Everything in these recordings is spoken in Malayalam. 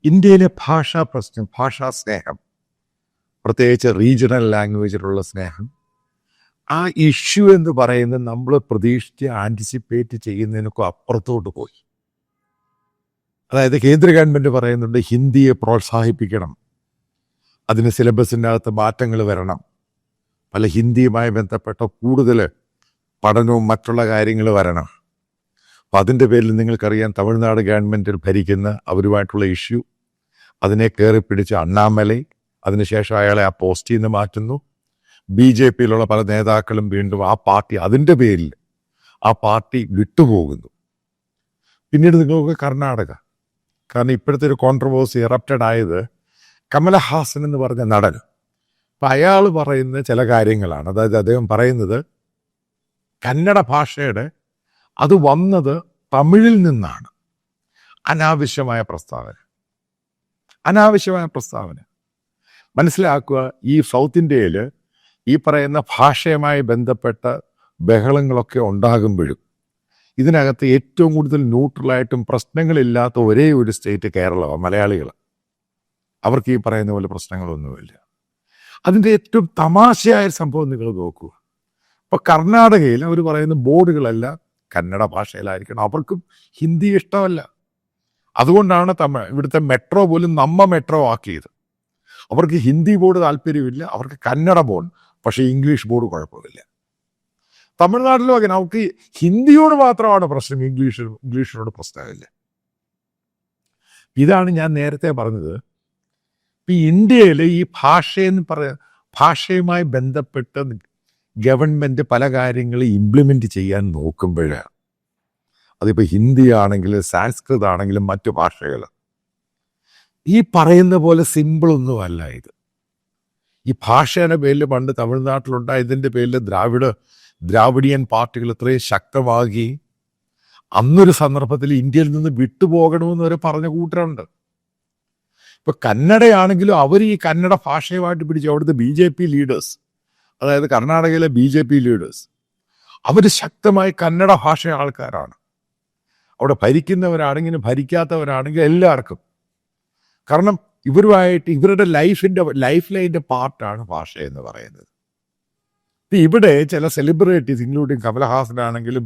ഇന്ത്യയിലെ ഭാഷാ പ്രശ്നം, ഭാഷാ സ്നേഹം, പ്രത്യേകിച്ച് റീജിയണൽ ലാംഗ്വേജിലുള്ള സ്നേഹം, ആ ഇഷ്യൂ എന്ന് പറയുന്നത് നമ്മൾ പ്രതീക്ഷിച്ച് ആൻറ്റിസിപ്പേറ്റ് ചെയ്യുന്നതിനൊക്കെ അപ്പുറത്തോട്ട് പോയി. അതായത് കേന്ദ്ര ഗവൺമെൻറ് പറയുന്നുണ്ട് ഹിന്ദിയെ പ്രോത്സാഹിപ്പിക്കണം, അതിന് സിലബസിൻ്റെ അകത്ത് മാറ്റങ്ങൾ വരണം, പല ഹിന്ദിയുമായി ബന്ധപ്പെട്ട കൂടുതൽ പഠനവും മറ്റുള്ള കാര്യങ്ങൾ വരണം. അപ്പം അതിൻ്റെ പേരിൽ നിങ്ങൾക്കറിയാം തമിഴ്നാട് ഗവൺമെൻറ്റിൽ ഭരിക്കുന്ന അവരുമായിട്ടുള്ള ഇഷ്യൂ, അതിനെ കയറി പിടിച്ച് അണ്ണാമലൈ, അതിനുശേഷം അയാളെ ആ പോസ്റ്റിൽ നിന്ന് മാറ്റുന്നു. BJP-യിലുള്ള പല നേതാക്കളും വീണ്ടും ആ പാർട്ടി, അതിൻ്റെ പേരിൽ ആ പാർട്ടി വിട്ടുപോകുന്നു. പിന്നീട് നിങ്ങൾക്ക് കർണാടക, കാരണം ഇപ്പോഴത്തെ ഒരു കോൺട്രവേഴ്സി എറപ്റ്റഡ് ആയത് കമലഹാസൻ എന്ന് പറഞ്ഞ നടൻ. അപ്പം അയാൾ പറയുന്ന ചില കാര്യങ്ങളാണ്. അതായത് അദ്ദേഹം പറയുന്നത് കന്നഡ ഭാഷയുടെ അത് വന്നത് തമിഴിൽ നിന്നാണ്. അനാവശ്യമായ പ്രസ്താവന മനസ്സിലാക്കുക. ഈ സൗത്ത് ഇന്ത്യയിൽ ഈ പറയുന്ന ഭാഷയുമായി ബന്ധപ്പെട്ട ബഹളങ്ങളൊക്കെ ഉണ്ടാകുമ്പോഴും ഇതിനകത്ത് ഏറ്റവും കൂടുതൽ ന്യൂട്രലായിട്ടും പ്രശ്നങ്ങളില്ലാത്ത ഒരേ ഒരു സ്റ്റേറ്റ് കേരളമാണ്. മലയാളികൾ, അവർക്ക് ഈ പറയുന്ന പോലെ പ്രശ്നങ്ങളൊന്നുമില്ല. അതിൻ്റെ ഏറ്റവും തമാശയായ സംഭവം നിങ്ങൾ നോക്കുക. ഇപ്പോൾ കർണാടകയിൽ അവർ പറയുന്ന ബോർഡുകളെല്ലാം കന്നഡ ഭാഷയിലായിരിക്കണം. അവർക്കും ഹിന്ദി ഇഷ്ടമല്ല. അതുകൊണ്ടാണ് ഇവിടുത്തെ മെട്രോ പോലും മെട്രോ ആക്കിയത്. അവർക്ക് ഹിന്ദി ബോർഡ് താല്പര്യമില്ല, അവർക്ക് കന്നഡ ബോർഡ്, പക്ഷേ ഇംഗ്ലീഷ് ബോർഡ് കുഴപ്പമില്ല. തമിഴ്നാട്ടിലും അങ്ങനെ അവർക്ക് ഹിന്ദിയോട് മാത്രമാണ് പ്രശ്നം, ഇംഗ്ലീഷിനോട് പ്രശ്നമില്ല. ഇതാണ് ഞാൻ നേരത്തെ പറഞ്ഞത്. ഇപ്പം ഇന്ത്യയിൽ ഈ ഭാഷയുമായി ബന്ധപ്പെട്ട് ഗവൺമെൻറ് പല കാര്യങ്ങൾ ഇംപ്ലിമെൻ്റ് ചെയ്യാൻ നോക്കുമ്പോഴാണ്, അതിപ്പോൾ ഹിന്ദി ആണെങ്കിലും സാൻസ്കൃത് ആണെങ്കിലും മറ്റു ഭാഷകൾ, ഈ പറയുന്ന പോലെ സിമ്പിളൊന്നുമല്ല ഇത്. ഈ ഭാഷയുടെ പേരിൽ പണ്ട് തമിഴ്നാട്ടിലുണ്ടായതിൻ്റെ പേരിൽ ദ്രാവിഡിയൻ പാർട്ടികൾ ഇത്രയും ശക്തമാകി അന്നൊരു സന്ദർഭത്തിൽ ഇന്ത്യയിൽ നിന്ന് വിട്ടുപോകണമെന്ന് വരെ പറഞ്ഞ കൂട്ടരുണ്ട്. ഇപ്പൊ കന്നഡയാണെങ്കിലും അവർ ഈ കന്നഡ ഭാഷയുമായിട്ട് പിടിച്ചു. അവിടുത്തെ BJP ലീഡേഴ്സ്, അതായത് കർണാടകയിലെ BJP ലീഡേഴ്സ്, അവർ ശക്തമായി കന്നഡ ഭാഷ ആൾക്കാരാണ്. അവിടെ ഭരിക്കുന്നവരാണെങ്കിലും ഭരിക്കാത്തവരാണെങ്കിലും എല്ലാവർക്കും. കാരണം ഇവരുടെ ലൈഫ് ലൈൻ്റെ പാർട്ടാണ് ഭാഷ എന്ന് പറയുന്നത്. ഇവിടെ ചില സെലിബ്രിറ്റീസ്, ഇൻക്ലൂഡിങ് കമലഹാസനാണെങ്കിലും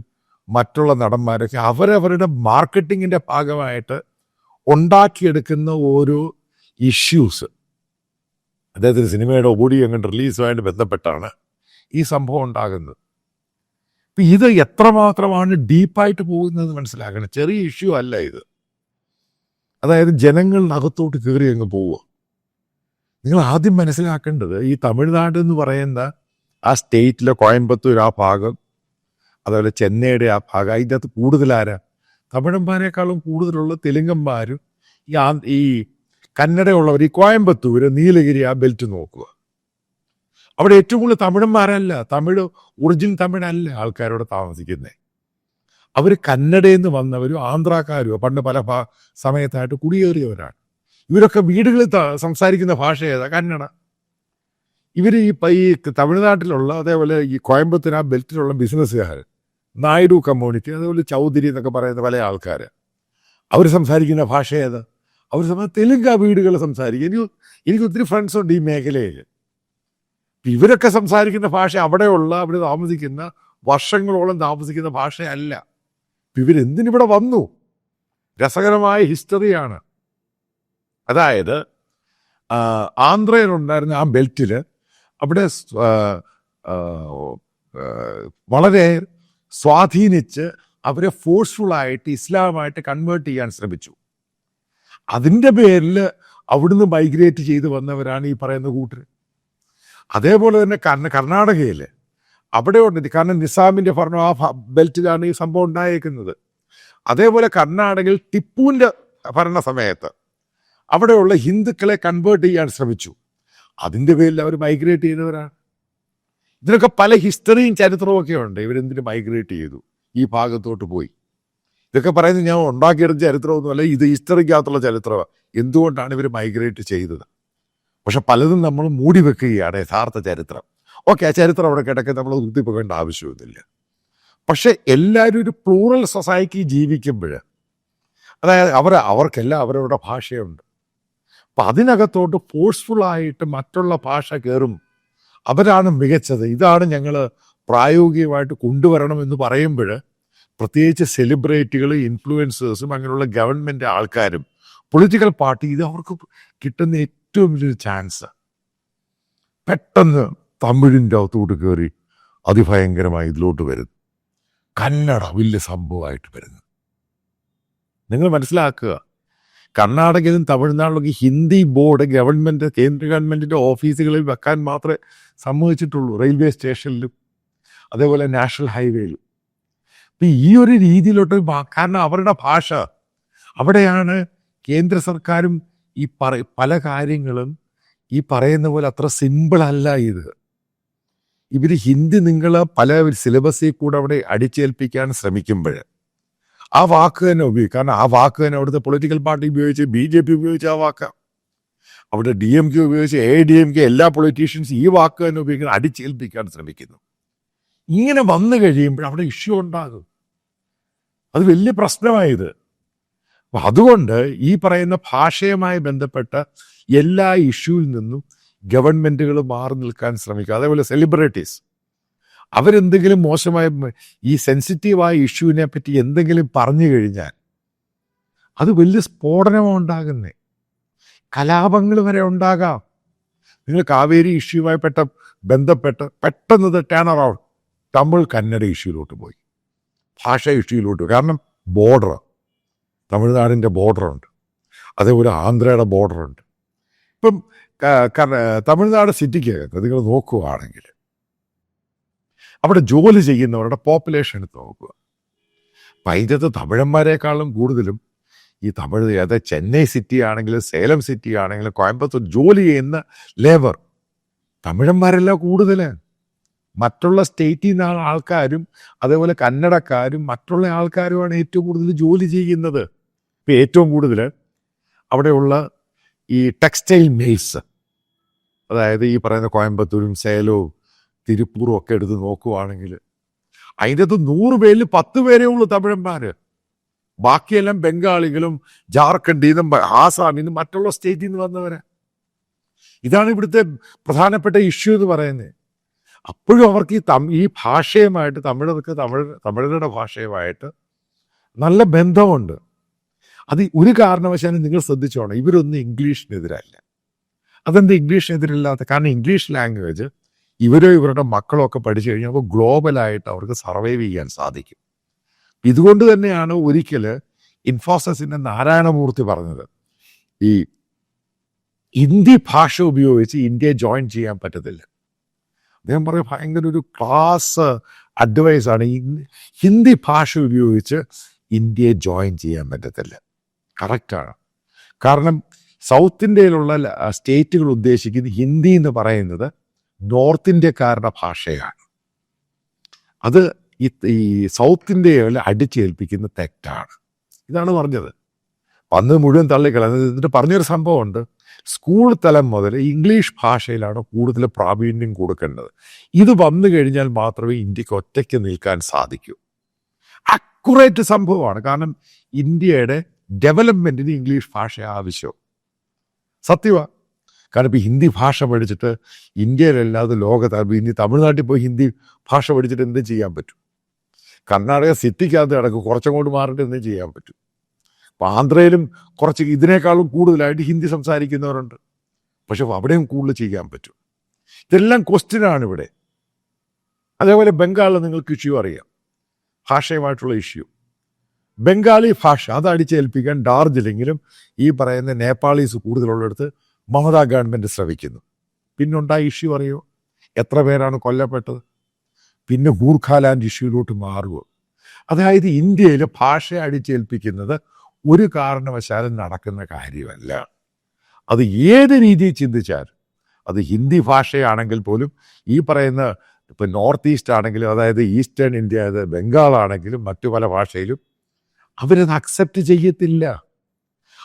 മറ്റുള്ള നടന്മാരൊക്കെ അവരവരുടെ മാർക്കറ്റിങ്ങിൻ്റെ ഭാഗമായിട്ട് ഉണ്ടാക്കിയെടുക്കുന്ന ഓരോ ഇഷ്യൂസ്, അതായത് സിനിമയുടെ ഓടി അങ്ങോട്ട് റിലീസുമായിട്ട് ബന്ധപ്പെട്ടാണ് ഈ സംഭവം ഉണ്ടാകുന്നത്. ഇപ്പം ഇത് എത്രമാത്രമാണ് ഡീപ്പായിട്ട് പോകുന്നത് മനസ്സിലാക്കണം. ചെറിയ ഇഷ്യൂ അല്ല ഇത്. അതായത് ജനങ്ങളിനകത്തോട്ട് കയറി അങ്ങ് പോവുക. നിങ്ങൾ ആദ്യം മനസ്സിലാക്കേണ്ടത് ഈ തമിഴ്നാട് എന്ന് പറയുന്ന ആ സ്റ്റേറ്റിലെ കോയമ്പത്തൂർ ആ ഭാഗം, അതുപോലെ ചെന്നൈയുടെ ആ ഭാഗം, അതിൻ്റെ അകത്ത് കൂടുതലാരാ? തമിഴന്മാരെക്കാളും കൂടുതലുള്ള തെലുങ്കന്മാരും ഈ കന്നഡയുള്ളവർ. ഈ കോയമ്പത്തൂർ, നീലഗിരി ആ ബെൽറ്റ് നോക്കുക, അവിടെ ഏറ്റവും കൂടുതൽ തമിഴന്മാരല്ല, ഒറിജിനൽ തമിഴല്ല ആൾക്കാരോട് താമസിക്കുന്നത്. അവർ കന്നഡയിൽ നിന്ന് വന്നവരും ആന്ധ്രാക്കാരും പണ്ട് പല സമയത്തായിട്ട് കുടിയേറിയവരാണ്. ഇവരൊക്കെ വീടുകളിൽ സംസാരിക്കുന്ന ഭാഷ ഏതാ? കന്നഡ. ഇവർ ഈ തമിഴ്നാട്ടിലുള്ള, അതേപോലെ ഈ കോയമ്പത്തൂർ ആ ബെൽറ്റിലുള്ള ബിസിനസ്സുകാർ, നായിഡു കമ്മ്യൂണിറ്റി, അതേപോലെ ചൗധരി എന്നൊക്കെ പറയുന്ന പല ആൾക്കാർ, അവർ സംസാരിക്കുന്ന ഭാഷ ഏതാ? അവർ തെലുങ്ക വീടുകൾ സംസാരിക്കും. എനിക്ക് ഒത്തിരി ഫ്രണ്ട്സ് ഉണ്ട് ഈ മേഖലയിൽ. ഇവരൊക്കെ സംസാരിക്കുന്ന ഭാഷ അവർ താമസിക്കുന്ന വർഷങ്ങളോളം താമസിക്കുന്ന ഭാഷയല്ല. ഇവരെന്തിനിവിടെ വന്നു? രസകരമായ ഹിസ്റ്ററിയാണ്. അതായത് ആന്ധ്രയിലുണ്ടായിരുന്ന ആ ബെൽറ്റിൽ അവിടെ വളരെ സ്വാധീനിച്ച് അവരെ ഫോഴ്സ്ഫുള്ളായിട്ട് ഇസ്ലാമായിട്ട് കൺവേർട്ട് ചെയ്യാൻ ശ്രമിച്ചു. അതിൻ്റെ പേരിൽ അവിടുന്ന് മൈഗ്രേറ്റ് ചെയ്ത് വന്നവരാണ് ഈ പറയുന്ന കൂട്ടർ. അതേപോലെ തന്നെ കർണാടകയിൽ അവിടെ ഉണ്ട്. കാരണം നിസാമിൻ്റെ ഭരണം ആ ബെൽറ്റിലാണ് ഈ സംഭവം ഉണ്ടായേക്കുന്നത്. അതേപോലെ കർണാടകയിൽ ടിപ്പുവിൻ്റെ ഭരണ സമയത്ത് അവിടെയുള്ള ഹിന്ദുക്കളെ കൺവേർട്ട് ചെയ്യാൻ ശ്രമിച്ചു. അതിൻ്റെ പേരിൽ അവർ മൈഗ്രേറ്റ് ചെയ്തവരാണ്. ഇതിനൊക്കെ പല ഹിസ്റ്ററിയും ചരിത്രവും ഒക്കെ ഉണ്ട്. ഇവരെന്തിന് മൈഗ്രേറ്റ് ചെയ്തു, ഈ ഭാഗത്തോട്ട് പോയി? ഇതൊക്കെ പറയുന്നത് ഞാൻ ഉണ്ടാക്കിയെടുത്ത ചരിത്രമൊന്നുമല്ല, ഇത് ഹിസ്റ്ററിക്കകത്തുള്ള ചരിത്രമാണ്. എന്തുകൊണ്ടാണ് ഇവർ മൈഗ്രേറ്റ് ചെയ്തത്? പക്ഷെ പലതും നമ്മൾ മൂടി വെക്കുകയാണ് യഥാർത്ഥ ചരിത്രം. ഓക്കെ, ആ ചരിത്രം അവിടെ കിടക്കെ നമ്മൾ തൃപ്തിപ്പെടേണ്ട ആവശ്യമൊന്നുമില്ല. പക്ഷെ എല്ലാവരും ഒരു പ്ലൂറൽ സൊസൈറ്റി ജീവിക്കുമ്പോൾ, അതായത് അവർക്കെല്ലാം അവരവരുടെ ഭാഷയുണ്ട്, അപ്പം അതിനകത്തോട്ട് ഫോഴ്സ്ഫുള്ളായിട്ട് മറ്റുള്ള ഭാഷ കയറും. അവരാണ് മികച്ചത്, ഇതാണ് ഞങ്ങൾ പ്രായോഗികമായിട്ട് കൊണ്ടുവരണമെന്ന് പറയുമ്പോൾ, പ്രത്യേകിച്ച് സെലിബ്രിറ്റികൾ, ഇൻഫ്ലുവൻസേഴ്സും അങ്ങനെയുള്ള ഗവൺമെൻറ് ആൾക്കാരും പൊളിറ്റിക്കൽ പാർട്ടി, ഇത് അവർക്ക് കിട്ടുന്ന ഏറ്റവും വലിയൊരു ചാൻസ്. പെട്ടെന്ന് തമിഴിൻ്റെ അകത്തോട്ട് കയറി അതിഭയങ്കരമായി ഇതിലോട്ട് വരുന്നു. കന്നഡ വലിയ സംഭവമായിട്ട് വരുന്നു. നിങ്ങൾ മനസ്സിലാക്കുക, കർണാടകയിലും തമിഴ്നാട്ടിലൊക്കെ ഹിന്ദി ബോർഡ് ഗവൺമെൻറ്, കേന്ദ്ര ഗവൺമെൻറ്റിൻ്റെ ഓഫീസുകളിൽ വെക്കാൻ മാത്രമേ സമ്മതിച്ചിട്ടുള്ളൂ, റെയിൽവേ സ്റ്റേഷനിലും അതേപോലെ നാഷണൽ ഹൈവേയിലും. അപ്പം ഈ ഒരു രീതിയിലോട്ട്, കാരണം അവരുടെ ഭാഷ അവിടെയാണ്. കേന്ദ്ര സർക്കാരും ഈ പല കാര്യങ്ങളും ഈ പറയുന്ന പോലെ അത്ര സിമ്പിളല്ല ഇത്. ഇവർ ഹിന്ദി നിങ്ങൾ പല സിലബസിൽ കൂടെ അവിടെ അടിച്ചേൽപ്പിക്കാൻ ശ്രമിക്കുമ്പോൾ ആ വാക്ക് തന്നെ ഉപയോഗിക്കും. കാരണം ആ വാക്ക് തന്നെ അവിടുത്തെ പൊളിറ്റിക്കൽ പാർട്ടി ഉപയോഗിച്ച്, BJP ഉപയോഗിച്ച് ആ വാക്ക്, അവിടെ DMK ഉപയോഗിച്ച്, ADMK, എല്ലാ പൊളിറ്റീഷ്യൻസ് ഈ വാക്ക് തന്നെ ഉപയോഗിക്കുന്ന അടിച്ചേൽപ്പിക്കാൻ ശ്രമിക്കുന്നു. ഇങ്ങനെ വന്നു കഴിയുമ്പോൾ അവിടെ ഇഷ്യൂ ഉണ്ടാകും. അത് വലിയ പ്രശ്നമായത്. അപ്പം അതുകൊണ്ട് ഈ പറയുന്ന ഭാഷയുമായി ബന്ധപ്പെട്ട എല്ലാ ഇഷ്യൂവിൽ നിന്നും ഗവൺമെൻറ്റുകൾ മാറി നിൽക്കാൻ ശ്രമിക്കുക. അതേപോലെ സെലിബ്രിറ്റീസ്, അവരെന്തെങ്കിലും മോശമായ ഈ സെൻസിറ്റീവായ ഇഷ്യൂവിനെ പറ്റി എന്തെങ്കിലും പറഞ്ഞു കഴിഞ്ഞാൽ അത് വലിയ സ്ഫോടനമാണ് ഉണ്ടാകുന്നത്. കലാപങ്ങൾ വരെ ഉണ്ടാകാം. നിങ്ങൾ കാവേരി ഇഷ്യൂവുമായി ബന്ധപ്പെട്ട് പെട്ടെന്ന് ടേൺ അറൗണ്ട് തമിഴ് കന്നഡ ഇഷ്യൂയിലോട്ട് പോയി, ഭാഷ ഇഷ്യൂയിലോട്ട്. കാരണം ബോർഡർ, തമിഴ്നാടിൻ്റെ ബോർഡറുണ്ട്, അതേപോലെ ആന്ധ്രയുടെ ബോർഡറുണ്ട്. ഇപ്പം തമിഴ്നാട് സിറ്റിക്കകത്ത് നിങ്ങൾ നോക്കുകയാണെങ്കിൽ അവിടെ ജോലി ചെയ്യുന്നവരുടെ പോപ്പുലേഷൻ എടുത്ത് നോക്കുക. അപ്പം അതിൻ്റെ തമിഴന്മാരെക്കാളും കൂടുതലും ഈ അതായത് ചെന്നൈ സിറ്റി ആണെങ്കിലും സേലം സിറ്റി ആണെങ്കിലും കോയമ്പത്തൂർ ജോലി ചെയ്യുന്ന ലേബർ തമിഴന്മാരെല്ലാം കൂടുതൽ. മറ്റുള്ള സ്റ്റേറ്റിൽ നിന്നാണ് ആൾക്കാരും അതേപോലെ കന്നഡക്കാരും മറ്റുള്ള ആൾക്കാരുമാണ് ഏറ്റവും കൂടുതൽ ജോലി ചെയ്യുന്നത്. ഇപ്പം ഏറ്റവും കൂടുതൽ അവിടെയുള്ള ഈ ടെക്സ്റ്റൈൽ മിൽസ്, അതായത് ഈ പറയുന്ന കോയമ്പത്തൂരും സേലവും തിരുപ്പൂറും ഒക്കെ എടുത്ത് നോക്കുവാണെങ്കിൽ അതിൻ്റെ അകത്ത് 100 പേരിൽ 10 പേരേ ഉള്ളൂ തമിഴന്മാർ. ബാക്കിയെല്ലാം ബംഗാളികളും ജാർഖണ്ഡിൽ നിന്നും ആസാമിൽ നിന്നും മറ്റുള്ള സ്റ്റേറ്റിൽ നിന്ന് വന്നവരെ. ഇതാണ് ഇവിടുത്തെ പ്രധാനപ്പെട്ട ഇഷ്യൂ എന്ന് പറയുന്നത്. അപ്പോഴും അവർക്ക് ഈ ഭാഷയുമായിട്ട് തമിഴരുടെ ഭാഷയുമായിട്ട് നല്ല ബന്ധമുണ്ട്. അത് ഒരു കാരണവശാലും നിങ്ങൾ ശ്രദ്ധിച്ചോണം, ഇവരൊന്നും ഇംഗ്ലീഷിനെതിരല്ല. അതെന്താ ഇംഗ്ലീഷിനെതിരില്ലാത്ത? കാരണം ഇംഗ്ലീഷ് ലാംഗ്വേജ് ഇവരുടെ മക്കളോ ഒക്കെ പഠിച്ചു കഴിഞ്ഞാൽ അപ്പോൾ ഗ്ലോബലായിട്ട് അവർക്ക് സർവൈവ് ചെയ്യാൻ സാധിക്കും. ഇതുകൊണ്ട് തന്നെയാണ് ഒരിക്കൽ ഇൻഫോസിസിൻ്റെ നാരായണമൂർത്തി പറഞ്ഞത്, ഈ ഹിന്ദി ഭാഷ ഉപയോഗിച്ച് ഇന്ത്യയെ ജോയിൻ ചെയ്യാൻ പറ്റത്തില്ല. അദ്ദേഹം പറയും ഭയങ്കര ഒരു ക്ലാസ് അഡ്വൈസാണ്, ഹിന്ദി ഭാഷ ഉപയോഗിച്ച് ഇന്ത്യയെ ജോയിൻ ചെയ്യാൻ പറ്റത്തില്ല. കറക്റ്റാണ്. കാരണം സൗത്ത് ഇന്ത്യയിലുള്ള സ്റ്റേറ്റുകൾ ഉദ്ദേശിക്കുന്നത് ഹിന്ദി എന്ന് പറയുന്നത് നോർത്ത് ഇന്ത്യക്കാരുടെ ഭാഷയാണ്. അത് ഈ സൗത്ത് ഇന്ത്യയിൽ അടിച്ചേൽപ്പിക്കുന്ന തെറ്റാണ്. ഇതാണ് പറഞ്ഞത്. അന്ന് മുഴുവൻ തള്ളിക്കളഞ്ഞത്. എന്നിട്ട് പറഞ്ഞൊരു സംഭവമുണ്ട്, സ്കൂൾ തലം മുതൽ ഇംഗ്ലീഷ് ഭാഷയിലാണ് കൂടുതൽ പ്രാവീണ്യം കൊടുക്കേണ്ടത്. ഇത് വന്നു കഴിഞ്ഞാൽ മാത്രമേ ഇന്ത്യക്ക് ഒറ്റയ്ക്ക് നിൽക്കാൻ സാധിക്കൂ. അക്യുറേറ്റ് സംഭവമാണ്. കാരണം ഇന്ത്യയുടെ ഡെവലപ്മെൻറ്റിന് ഇംഗ്ലീഷ് ഭാഷ ആവശ്യം. സത്യമാണ്. കാരണം ഇപ്പോൾ ഹിന്ദി ഭാഷ പഠിച്ചിട്ട് ഇന്ത്യയിലല്ലാതെ ലോകത്ത്, ഇനി തമിഴ്നാട്ടിൽ പോയി ഹിന്ദി ഭാഷ പഠിച്ചിട്ട് എന്തും ചെയ്യാൻ പറ്റും? കർണാടക സിറ്റിക്കകത്ത് കിടക്കും, കുറച്ചങ്ങോട്ട് മാറിയിട്ട് എന്തും ചെയ്യാൻ പറ്റും. അപ്പോൾ ആന്ധ്രയിലും കുറച്ച് ഇതിനേക്കാളും കൂടുതലായിട്ട് ഹിന്ദി സംസാരിക്കുന്നവരുണ്ട്. പക്ഷെ അവിടെയും കൂടുതൽ ചെയ്യാൻ പറ്റും. ഇതെല്ലാം ക്വസ്റ്റ്യനാണ് ഇവിടെ. അതേപോലെ ബംഗാളിൽ നിങ്ങൾക്ക് ഇഷ്യൂ അറിയാം, ഭാഷയുമായിട്ടുള്ള ഇഷ്യൂ. ബംഗാളി ഭാഷ അത് അടിച്ചേൽപ്പിക്കാൻ ഡാർജിലിങ്ങിലും ഈ പറയുന്ന നേപ്പാളീസ് കൂടുതലുള്ളിടത്ത് മമതാ ഗവൺമെൻറ് ശ്രമിക്കുന്നു. പിന്നുണ്ടായ ഇഷ്യൂ അറിയോ? എത്ര പേരാണ് കൊല്ലപ്പെട്ടത്? പിന്നെ ഗൂർഖാലാൻഡ് ഇഷ്യൂയിലോട്ട് മാറുക. അതായത് ഇന്ത്യയിൽ ഭാഷ അടിച്ചേൽപ്പിക്കുന്നത് ഒരു കാരണവശാലും നടക്കുന്ന കാര്യമല്ല. അത് ഏത് രീതിയിൽ ചിന്തിച്ചാൽ, അത് ഹിന്ദി ഭാഷയാണെങ്കിൽ പോലും, ഈ പറയുന്ന ഇപ്പം നോർത്ത് ഈസ്റ്റ് ആണെങ്കിലും, അതായത് ഈസ്റ്റേൺ ഇന്ത്യ, അത് ബംഗാളാണെങ്കിലും മറ്റു പല ഭാഷയിലും അവരത് അക്സെപ്റ്റ് ചെയ്യത്തില്ല.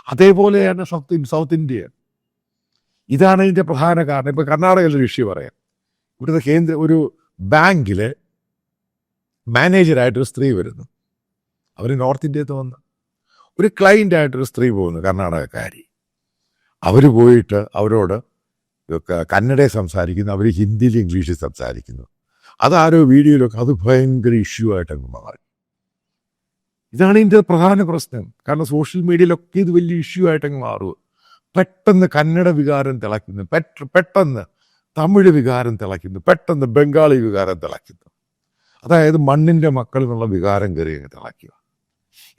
അതേപോലെയാണ് സൗത്ത് ഇന്ത്യ. ഇതാണ് ഇതിൻ്റെ പ്രധാന കാരണം. ഇപ്പോൾ കർണാടകയിലൊരു ഇഷ്യൂ പറയാം. ഇവിടുത്തെ ഒരു ബാങ്കിൽ മാനേജറായിട്ടൊരു സ്ത്രീ വരുന്നു. അവർ നോർത്ത് ഇന്ത്യയിൽ വന്ന് ഒരു ക്ലയൻ്റായിട്ടൊരു സ്ത്രീ പോകുന്നു, കർണാടകക്കാരി. അവർ പോയിട്ട് അവരോട് കന്നഡയിൽ സംസാരിക്കുന്നു, അവർ ഹിന്ദിയിൽ ഇംഗ്ലീഷിൽ സംസാരിക്കുന്നു. അതാരോ വീഡിയോയിലൊക്കെ അത് ഭയങ്കര ഇഷ്യൂ ആയിട്ടങ്ങ് മാറി. ഇതാണ് ഇതിൻ്റെ പ്രധാന പ്രശ്നം. കാരണം സോഷ്യൽ മീഡിയയിലൊക്കെ ഇത് വലിയ ഇഷ്യൂ ആയിട്ടങ്ങ് മാറുക. പെട്ടെന്ന് കന്നഡ വികാരം തിളയ്ക്കുന്നു, പെട്ടെന്ന് തമിഴ് വികാരം തിളയ്ക്കുന്നു, പെട്ടെന്ന് ബംഗാളി വികാരം തിളയ്ക്കുന്നു. അതായത് മണ്ണിൻ്റെ മക്കൾ എന്നുള്ള വികാരം കയറി അങ്ങ് തിളയ്ക്കുക.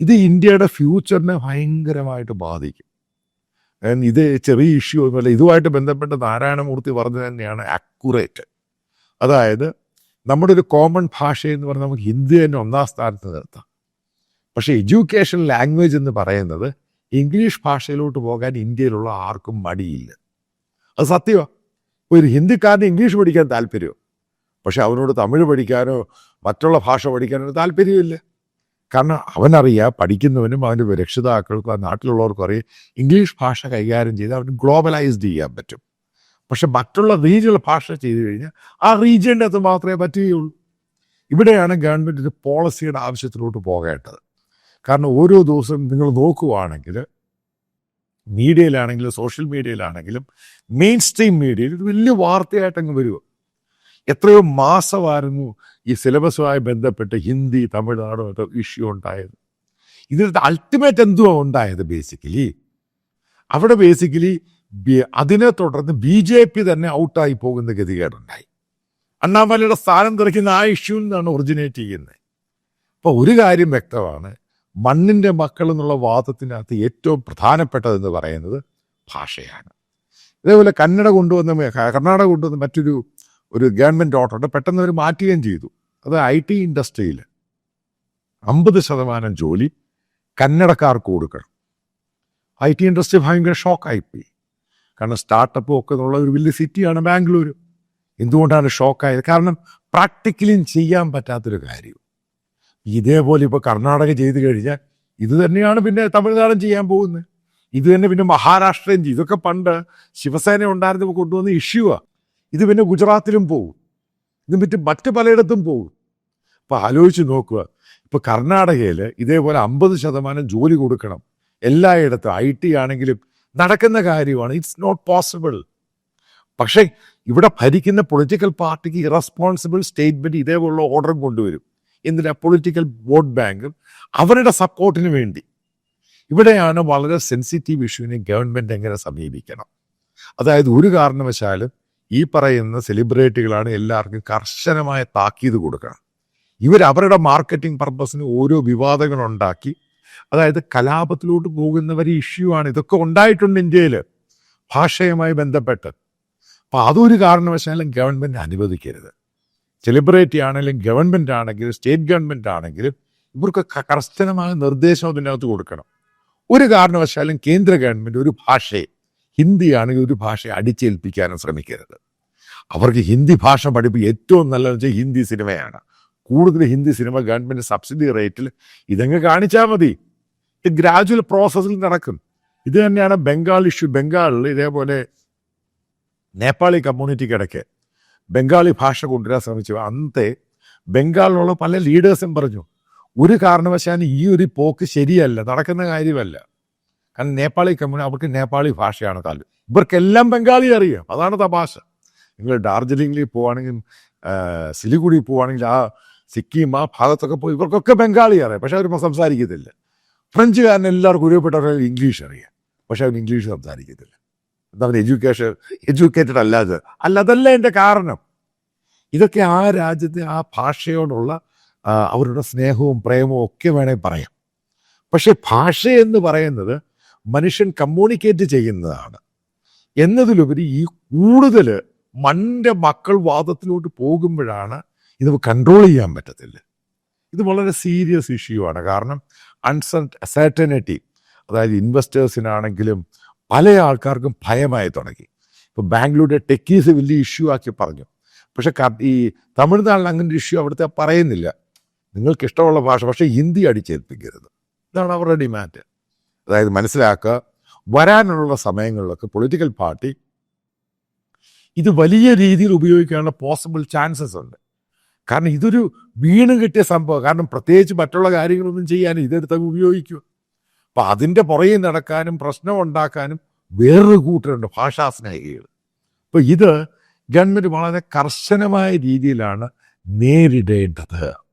ഇത് ഇന്ത്യയുടെ ഫ്യൂച്ചറിനെ ഭയങ്കരമായിട്ട് ബാധിക്കും. ഇത് ചെറിയ ഇഷ്യൂ ഒന്നുമല്ല. ഇതുമായിട്ട് ബന്ധപ്പെട്ട് നാരായണമൂർത്തി പറഞ്ഞത് തന്നെയാണ് അക്യുറേറ്റ്. അതായത് നമ്മുടെ ഒരു കോമൺ ഭാഷ എന്ന് പറഞ്ഞാൽ നമുക്ക് ഹിന്ദി തന്നെ ഒന്നാം സ്ഥാനത്ത് നിർത്താം. പക്ഷേ എഡ്യൂക്കേഷൻ ലാംഗ്വേജ് എന്ന് പറയുന്നത് ഇംഗ്ലീഷ് ഭാഷയിലോട്ട് പോകാൻ ഇന്ത്യയിലുള്ള ആർക്കും മടിയില്ല. അത് സത്യമാണ്. ഒരു ഹിന്ദിക്കാരന് ഇംഗ്ലീഷ് പഠിക്കാൻ താല്പര്യമോ, പക്ഷെ അവനോട് തമിഴ് പഠിക്കാനോ മറ്റുള്ള ഭാഷ പഠിക്കാനോ താല്പര്യമില്ല. കാരണം അവനറിയാം, പഠിക്കുന്നവനും അവൻ്റെ രക്ഷിതാക്കൾക്കും ആ നാട്ടിലുള്ളവർക്കും അറിയാം, ഇംഗ്ലീഷ് ഭാഷ കൈകാര്യം ചെയ്ത് അവന് ഗ്ലോബലൈസ്ഡ് ചെയ്യാൻ പറ്റും. പക്ഷെ മറ്റുള്ള റീജിയണൽ ഭാഷ ചെയ്തു കഴിഞ്ഞാൽ ആ റീജിയൻ്റെ അത് മാത്രമേ പറ്റുകയുള്ളൂ. ഇവിടെയാണ് ഗവൺമെൻറ് ഒരു പോളിസിയുടെ ആവശ്യത്തിലോട്ട് പോകേണ്ടത്. കാരണം ഓരോ ദിവസവും നിങ്ങൾ നോക്കുവാണെങ്കിൽ മീഡിയയിലാണെങ്കിലും സോഷ്യൽ മീഡിയയിലാണെങ്കിലും മെയിൻ സ്ട്രീം മീഡിയയിൽ ഒരു വലിയ വാർത്തയായിട്ടങ്ങ് വരിക. എത്രയോ മാസമായിരുന്നു ഈ സിലബസുമായി ബന്ധപ്പെട്ട് ഹിന്ദി തമിഴ്നാടോ ഇഷ്യൂ ഉണ്ടായത്. ഇതിനകത്ത് അൾട്ടിമേറ്റ് എന്തുവാ ഉണ്ടായത്? അവിടെ ബേസിക്കലി അതിനെ തുടർന്ന് BJP തന്നെ ഔട്ടായി പോകുന്ന ഗതികേടുണ്ടായി. അണ്ണാമലയുടെ സ്ഥാനം തെറിക്കുന്ന ആ ഇഷ്യൂവിൽ നിന്നാണ് ഒറിജിനേറ്റ് ചെയ്യുന്നത്. അപ്പോൾ ഒരു കാര്യം വ്യക്തമാണ്, മണ്ണിൻ്റെ മക്കൾ എന്നുള്ള വാദത്തിനകത്ത് ഏറ്റവും പ്രധാനപ്പെട്ടതെന്ന് പറയുന്നത് ഭാഷയാണ്. ഇതേപോലെ കർണാടക കൊണ്ടുവന്ന മറ്റൊരു ഗവൺമെൻറ് ഓർഡർ പെട്ടെന്ന് അവർ മാറ്റുകയും ചെയ്തു. അത് IT ഇൻഡസ്ട്രിയിൽ 50% ജോലി കന്നഡക്കാർക്ക് കൊടുക്കണം. IT ഇൻഡസ്ട്രി ഭയങ്കര ഷോക്കായിപ്പോയി. കാരണം സ്റ്റാർട്ടപ്പും ഒക്കെ എന്നുള്ള ഒരു വലിയ സിറ്റിയാണ് ബാംഗ്ലൂർ. എന്തുകൊണ്ടാണ് ഷോക്കായത്? കാരണം പ്രാക്ടിക്കലിയും ചെയ്യാൻ പറ്റാത്തൊരു കാര്യം. ഇതേപോലെ ഇപ്പോൾ കർണാടക ചെയ്ത് കഴിഞ്ഞാൽ ഇത് തന്നെയാണ് പിന്നെ തമിഴ്നാടും ചെയ്യാൻ പോകുന്നത്. ഇത് തന്നെ പിന്നെ മഹാരാഷ്ട്രയും ചെയ്യും. ഇതൊക്കെ പണ്ട് ശിവസേന ഉണ്ടായിരുന്നപ്പോൾ കൊണ്ടുവന്ന ഇഷ്യൂവാണ്. ഇത് പിന്നെ ഗുജറാത്തിലും പോകും, ഇത് മറ്റ് പലയിടത്തും പോകും. അപ്പോൾ ആലോചിച്ച് നോക്കുക, ഇപ്പോൾ കർണാടകയിൽ ഇതേപോലെ 50% ജോലി കൊടുക്കണം എല്ലായിടത്തും. IT ആണെങ്കിലും നടക്കുന്ന കാര്യമാണ്. It's not possible. പക്ഷേ ഇവിടെ ഭരിക്കുന്ന പൊളിറ്റിക്കൽ പാർട്ടിക്ക് ഇറസ്പോൺസിബിൾ സ്റ്റേറ്റ്മെൻറ്റ് ഇതേപോലുള്ള ഓർഡറും കൊണ്ടുവരും. എന്തിനാ? പൊളിറ്റിക്കൽ വോട്ട് ബാങ്കും അവരുടെ സപ്പോർട്ടിന് വേണ്ടി. ഇവിടെയാണ് വളരെ സെൻസിറ്റീവ് ഇഷ്യൂവിനെ ഗവൺമെൻറ് എങ്ങനെ സമീപിക്കണം. അതായത് ഒരു കാരണവശാലും ഈ പറയുന്ന സെലിബ്രിറ്റികളാണ് എല്ലാവർക്കും കർശനമായ താക്കീത് കൊടുക്കണം. അവരുടെ മാർക്കറ്റിംഗ് പർപ്പസിന് ഓരോ വിവാദങ്ങളുണ്ടാക്കി, അതായത് കലാപത്തിലോട്ട് പോകുന്നവർ ഇഷ്യൂ ആണ്. ഇതൊക്കെ ഉണ്ടായിട്ടുണ്ട് ഇന്ത്യയിൽ ഭാഷയുമായി ബന്ധപ്പെട്ട്. അപ്പോൾ അതൊരു കാരണവശാലും ഗവൺമെൻറ് അനുവദിക്കരുത്. സെലിബ്രിറ്റി ആണെങ്കിലും ഗവൺമെൻറ് ആണെങ്കിലും സ്റ്റേറ്റ് ഗവൺമെൻറ് ആണെങ്കിലും ഇവർക്ക് കർശനമായ നിർദ്ദേശം അതിനകത്ത് കൊടുക്കണം. ഒരു കാരണവശാലും കേന്ദ്ര ഗവൺമെൻറ് ഒരു ഭാഷയെ, ഹിന്ദി ആണെങ്കിൽ ഒരു ഭാഷയെ അടിച്ചേൽപ്പിക്കാനും ശ്രമിക്കരുത്. അവർക്ക് ഹിന്ദി ഭാഷ പഠിപ്പിക്കുക ഏറ്റവും നല്ലതെന്ന് വെച്ചാൽ ഹിന്ദി സിനിമയാണ്. കൂടുതൽ ഹിന്ദി സിനിമ ഗവൺമെൻറ് സബ്സിഡി റേറ്റിൽ ഇതങ്ങ് കാണിച്ചാൽ മതി. ഇത് ഗ്രാജുവൽ പ്രോസസ്സിൽ നടക്കും. ഇത് തന്നെയാണ് ബംഗാൾ ഇഷ്യൂ. ബംഗാളിൽ ഇതേപോലെ നേപ്പാളി കമ്മ്യൂണിറ്റിക്കിടയ്ക്ക് ബംഗാളി ഭാഷ കൊണ്ടുവരാൻ ശ്രമിച്ചു. അന്നത്തെ ബംഗാളിലുള്ള പല ലീഡേഴ്സും പറഞ്ഞു, ഒരു കാരണവശാലും ഈ ഒരു പോക്ക് ശരിയല്ല, നടക്കുന്ന കാര്യമല്ല. കാരണം നേപ്പാളി കമ്മ്യൂണിറ്റി അവർക്ക് നേപ്പാളി ഭാഷയാണ് താല്പര്യം. ഇവർക്കെല്ലാം ബംഗാളി അറിയാം. അതാണ് തമാശ. നിങ്ങൾ ഡാർജിലിംഗിൽ പോവുകയാണെങ്കിൽ സിലിഗുഡി പോവുകയാണെങ്കിൽ ആ സിക്കിം ആ ഭാഗത്തൊക്കെ പോയി ഇവർക്കൊക്കെ ബംഗാളി അറിയാം, പക്ഷെ അവർ സംസാരിക്കത്തില്ല. ഫ്രഞ്ചുകാരൻ എല്ലാവർക്കും ഒരുപ്പെട്ടവർ ഇംഗ്ലീഷ് അറിയാം, പക്ഷെ അവർ ഇംഗ്ലീഷ് സംസാരിക്കത്തില്ല. എന്താ എഡ്യൂക്കേറ്റഡ് അതല്ല എൻ്റെ കാരണം. ഇതൊക്കെ ആ രാജ്യത്തെ ആ ഭാഷയോടുള്ള അവരുടെ സ്നേഹവും പ്രേമവും ഒക്കെ വേണമെങ്കിൽ പറയാം. പക്ഷെ ഭാഷ എന്ന് പറയുന്നത് മനുഷ്യൻ കമ്മ്യൂണിക്കേറ്റ് ചെയ്യുന്നതാണ് എന്നതിലുപരി ഈ കൂടുതൽ മണ്ണിൻ്റെ മക്കൾ വാദത്തിലോട്ട് പോകുമ്പോഴാണ് ഇത് കൺട്രോൾ ചെയ്യാൻ പറ്റത്തില്ല. ഇത് വളരെ സീരിയസ് ഇഷ്യൂ ആണ്. കാരണം അൺസർട്ടനിറ്റി, അതായത് ഇൻവെസ്റ്റേഴ്സിനാണെങ്കിലും പല ആൾക്കാർക്കും ഭയമായി തുടങ്ങി. ഇപ്പോൾ ബാംഗ്ലൂരിലെ ടെക്കീസ് വലിയ ഇഷ്യൂ ആക്കി പറഞ്ഞു. പക്ഷെ ഈ തമിഴ്നാട്ടിൽ അങ്ങനെ ഇഷ്യൂ അവിടുത്തെ പറയുന്നില്ല. നിങ്ങൾക്ക് ഇഷ്ടമുള്ള ഭാഷ, പക്ഷേ ഹിന്ദി അടിച്ചേൽപ്പിക്കരുത്. ഇതാണ് അവരുടെ ഡിമാൻഡ്. അതായത് മനസ്സിലാക്കുക, വരാനുള്ള സമയങ്ങളിലൊക്കെ പൊളിറ്റിക്കൽ പാർട്ടി ഇത് വലിയ രീതിയിൽ ഉപയോഗിക്കാനുള്ള പോസിബിൾ ചാൻസസ് ഉണ്ട്. കാരണം ഇതൊരു വീണ് കിട്ടിയ സംഭവം. കാരണം പ്രത്യേകിച്ച് മറ്റുള്ള കാര്യങ്ങളൊന്നും ചെയ്യാനും ഇതെടുത്ത് ഉപയോഗിക്കുക. അപ്പം അതിൻ്റെ പുറകെ നടക്കാനും പ്രശ്നം ഉണ്ടാക്കാനും വേറൊരു കൂട്ടരുണ്ട് ഭാഷാസ്നേഹികൾ. അപ്പോൾ ഇത് ഗവൺമെൻറ് വളരെ കർശനമായ രീതിയിലാണ് നേരിടേണ്ടത്.